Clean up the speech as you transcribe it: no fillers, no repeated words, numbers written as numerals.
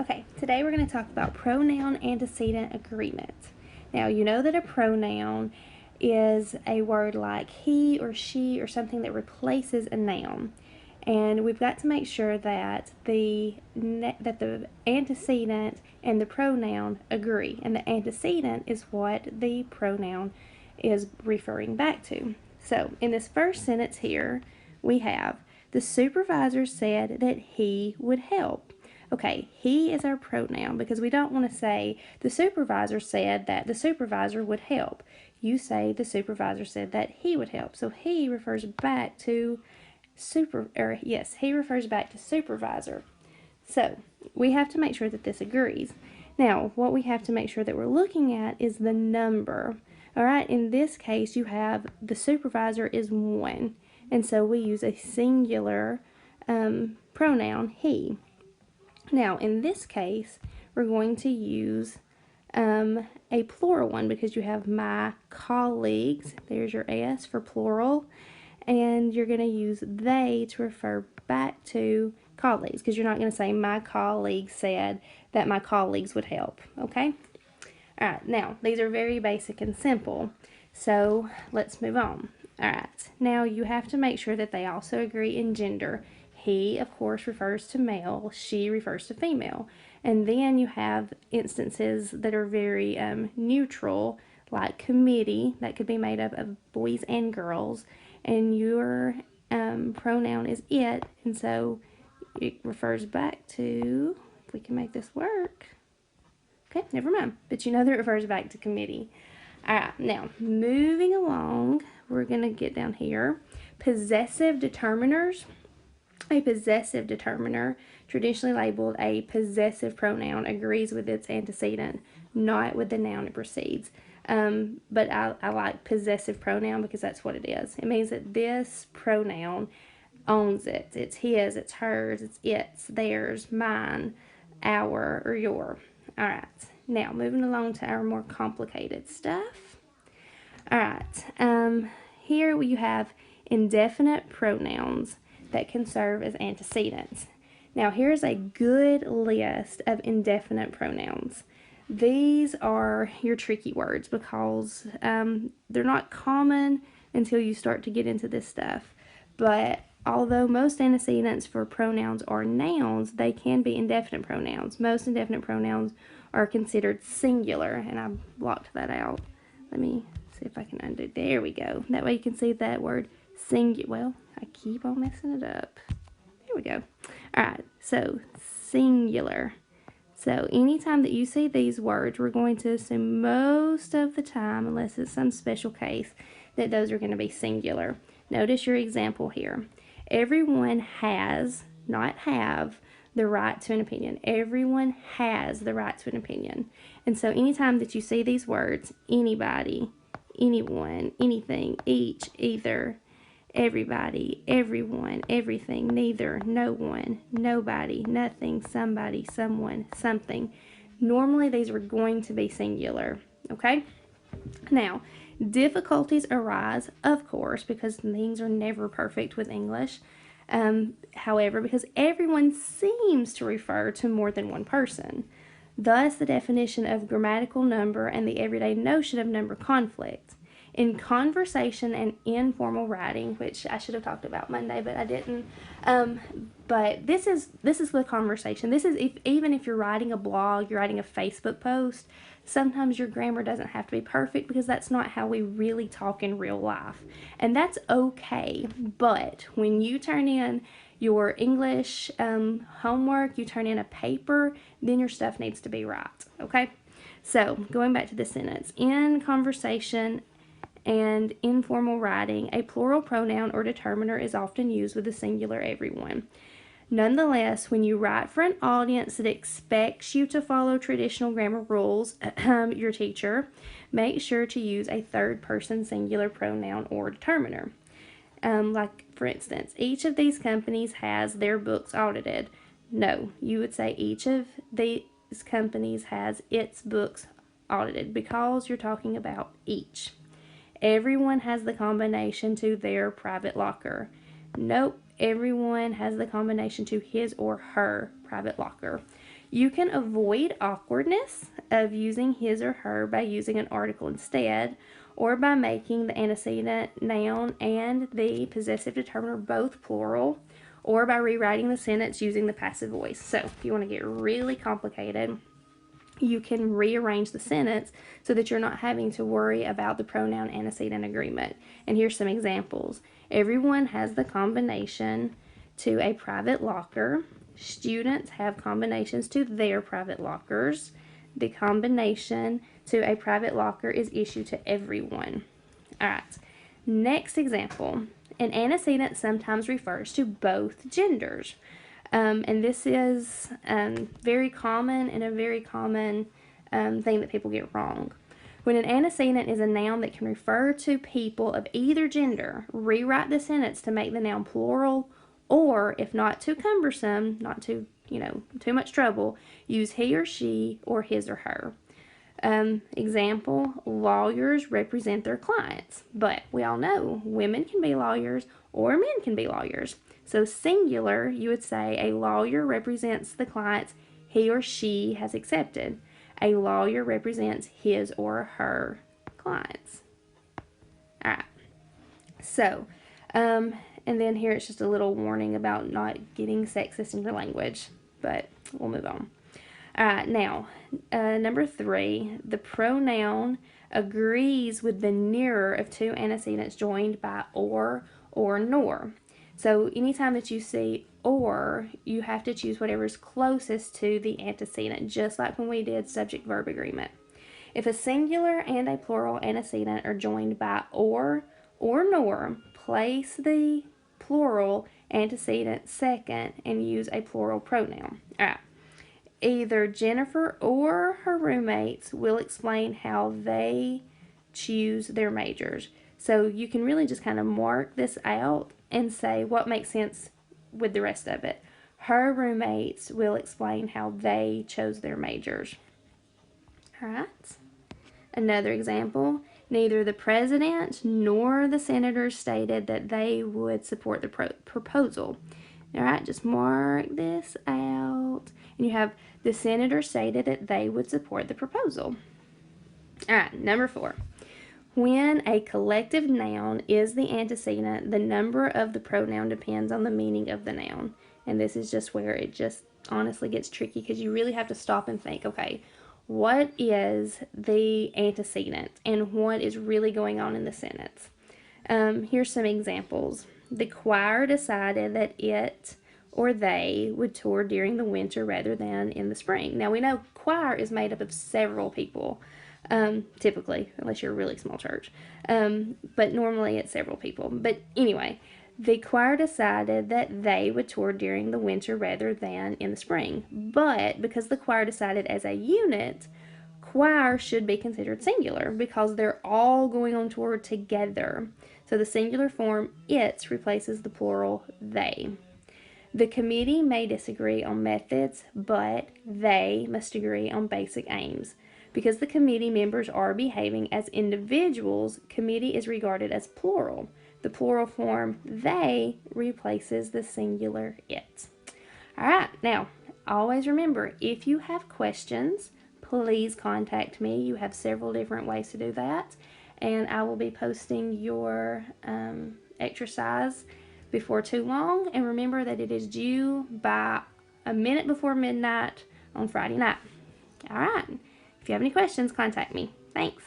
Okay, today we're going to talk about pronoun antecedent agreement. Now, you know that a pronoun is a word like he or she or something that replaces a noun. And we've got to make sure that the antecedent and the pronoun agree. And the antecedent is what the pronoun is referring back to. So, in this first sentence here, we have the supervisor said that he would help. Okay, he is our pronoun because we don't want to say the supervisor said that the supervisor would help. You say the supervisor said that he would help. So he refers back to he refers back to supervisor. So we have to make sure that this agrees. Now, what we have to make sure that we're looking at is the number. All right, in this case, you have the supervisor is 1. And so we use a singular pronoun, he. Now, in this case, we're going to use a plural one because you have my colleagues. There's your S for plural. And you're going to use they to refer back to colleagues because you're not going to say my colleague said that my colleagues would help. Okay? All right, now, these are very basic and simple. So let's move on. All right, now you have to make sure that they also agree in gender. He, of course, refers to male. She refers to female. And then you have instances that are very neutral, like committee, that could be made up of boys and girls. And your pronoun is it. And so it refers back to, if we can make this work. Okay, never mind. But you know that it refers back to committee. All right, now moving along, we're going to get down here. Possessive determiners. A possessive determiner, traditionally labeled a possessive pronoun, agrees with its antecedent, not with the noun it precedes. But I like possessive pronoun because that's what it is. It means that this pronoun owns it. It's his, it's hers, it's its, theirs, mine, our, or your. All right. Now, moving along to our more complicated stuff. All right. Here you have indefinite pronouns that can serve as antecedents. Now, here's a good list of indefinite pronouns. These are your tricky words because they're not common until you start to get into this stuff. But although most antecedents for pronouns are nouns, they can be indefinite pronouns. Most indefinite pronouns are considered singular, and I blocked that out. Let me see if I can undo. There we go. That way you can see that word singular. Well, I keep on messing it up. There we go. All right, so singular. So anytime that you see these words, we're going to assume most of the time, unless it's some special case, that those are going to be singular. Notice your example here. Everyone has, not have, the right to an opinion. Everyone has the right to an opinion. And so anytime that you see these words, anybody, anyone, anything, each, either, everybody, everyone, everything, neither, no one, nobody, nothing, somebody, someone, something. Normally these are going to be singular, okay? Now, difficulties arise, of course, because things are never perfect with English. However, because everyone seems to refer to more than one person. Thus, the definition of grammatical number and the everyday notion of number conflict. In conversation and informal writing, which I should have talked about Monday, but I didn't. But this is the conversation. This is even if you're writing a blog, you're writing a Facebook post, sometimes your grammar doesn't have to be perfect because that's not how we really talk in real life. And that's okay. But when you turn in your English homework, you turn in a paper, then your stuff needs to be right. Okay? So going back to the sentence, in conversation and informal writing, a plural pronoun or determiner is often used with the singular everyone. Nonetheless, when you write for an audience that expects you to follow traditional grammar rules, your teacher, make sure to use a third-person singular pronoun or determiner. Like, for instance, each of these companies has their books audited. No, you would say each of these companies has its books audited because you're talking about each. Everyone has the combination to their private locker. Nope, everyone has the combination to his or her private locker. You can avoid awkwardness of using his or her by using an article instead, or by making the antecedent noun and the possessive determiner both plural, or by rewriting the sentence using the passive voice. So if you want to get really complicated, you can rearrange the sentence so that you're not having to worry about the pronoun antecedent agreement. And here's some examples. Everyone has the combination to a private locker. Students have combinations to their private lockers. The combination to a private locker is issued to everyone. All right. Next example. An antecedent sometimes refers to both genders. And this is very common and a very common thing that people get wrong. When an antecedent is a noun that can refer to people of either gender, rewrite the sentence to make the noun plural, or if not too cumbersome, not too much trouble, use he or she or his or her. Example, lawyers represent their clients, but we all know women can be lawyers or men can be lawyers. So singular, you would say a lawyer represents the clients he or she has accepted. A lawyer represents his or her clients. All right. So, and then here it's just a little warning about not getting sexist in your language, but we'll move on. All right, now, number 3, the pronoun agrees with the nearer of two antecedents joined by or nor. So anytime that you see or, you have to choose whatever is closest to the antecedent, just like when we did subject-verb agreement. If a singular and a plural antecedent are joined by or nor, place the plural antecedent second and use a plural pronoun. All right. Either Jennifer or her roommates will explain how they choose their majors. So you can really just kind of mark this out and say what makes sense with the rest of it. Her roommates will explain how they chose their majors. All right. Another example, neither the president nor the senators stated that they would support the proposal. All right, just mark this out. And you have the senator stated that they would support the proposal. All right, number 4. When a collective noun is the antecedent, the number of the pronoun depends on the meaning of the noun. And this is just where it just honestly gets tricky because you really have to stop and think, okay, what is the antecedent and what is really going on in the sentence? Here's some examples. The choir decided that it or they would tour during the winter rather than in the spring. Now we know choir is made up of several people, typically, unless you're a really small church. But normally it's several people. But anyway, the choir decided that they would tour during the winter rather than in the spring. But because the choir decided as a unit, choir should be considered singular because they're all going on tour together. So the singular form its replaces the plural they. The committee may disagree on methods, but they must agree on basic aims. Because the committee members are behaving as individuals, committee is regarded as plural. The plural form they replaces the singular it. All right, now always remember, if you have questions, please contact me. You have several different ways to do that, and I will be posting your exercise before too long. And remember that it is due by a minute before midnight on Friday night. All right. If you have any questions, contact me. Thanks.